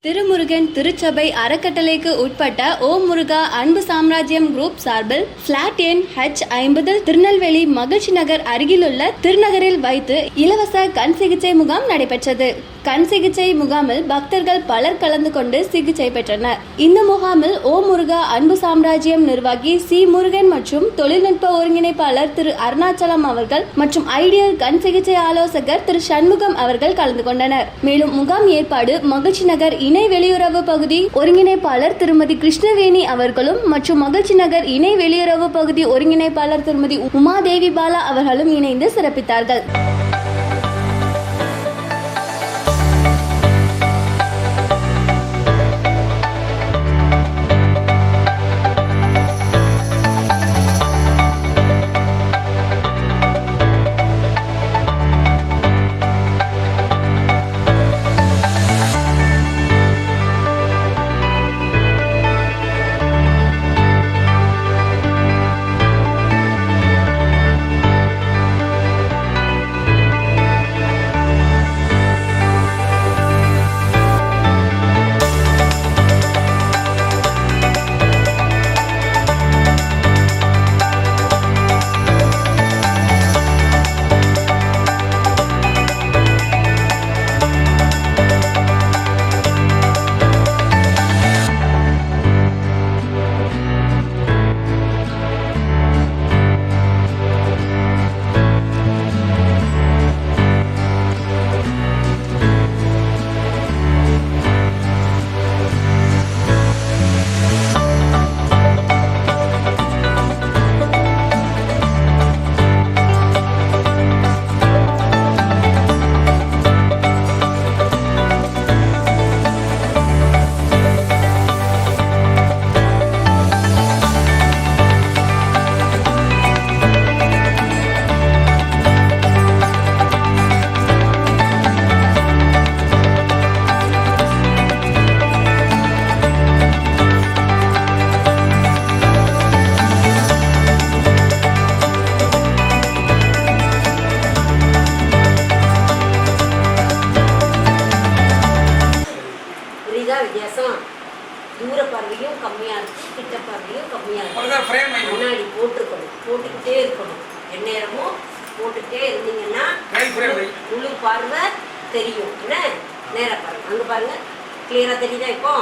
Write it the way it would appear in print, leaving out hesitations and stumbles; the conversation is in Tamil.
திருமுருகன் திருச்சபை அறக்கட்டளைக்கு உட்பட்ட ஓம் முருகா அன்பு சாம்ராஜ்யம் குரூப் சார்பில் பிளாட் எண் H50 திருநெல்வேலி மகிழ்ச்சி நகர் அருகிலுள்ள திருநகரில் வைத்து இலவச கண் சிகிச்சை முகாம் நடைபெற்றது. கண் சிகிச்சை முகாமில் பக்தர்கள் பலர் கலந்து கொண்டு சிகிச்சை பெற்றனர். இந்த முகாமில் ஓம் முருகா அன்பு சாம்ராஜ்யம் நிர்வாகி சி முருகன் மற்றும் தொழில்நுட்ப ஒருங்கிணைப்பாளர் திரு அருணாச்சலம் அவர்கள் மற்றும் ஐடியல் கண் சிகிச்சை ஆலோசகர் திரு சண்முகம் அவர்கள் கலந்து கொண்டனர். மேலும் முகாம் ஏற்பாடு மகிழ்ச்சி நகர் இணை வெளியுறவு பகுதி ஒருங்கிணைப்பாளர் திருமதி கிருஷ்ணவேணி அவர்களும் மற்றும் மகிழ்ச்சி நகர் இணை வெளியுறவு பகுதி ஒருங்கிணைப்பாளர் திருமதி உமாதேவி பாலா அவர்களும் இணைந்து சிறப்பித்தார்கள். வித்தியாசம் தூர பார்வையும் கம்மியாக இருக்கும், கிட்ட பார்வையும் கம்மியாக இருக்கும். முன்னாடி போட்டுக்கிட்டே இருக்கணும். எந்நேரமும் போட்டுக்கிட்டே இருந்தீங்கன்னா முழு பார்வை தெரியும். என்ன நேராக பாருங்க, அங்கே பாருங்க, கிளியராக தெரியுதா இப்போ?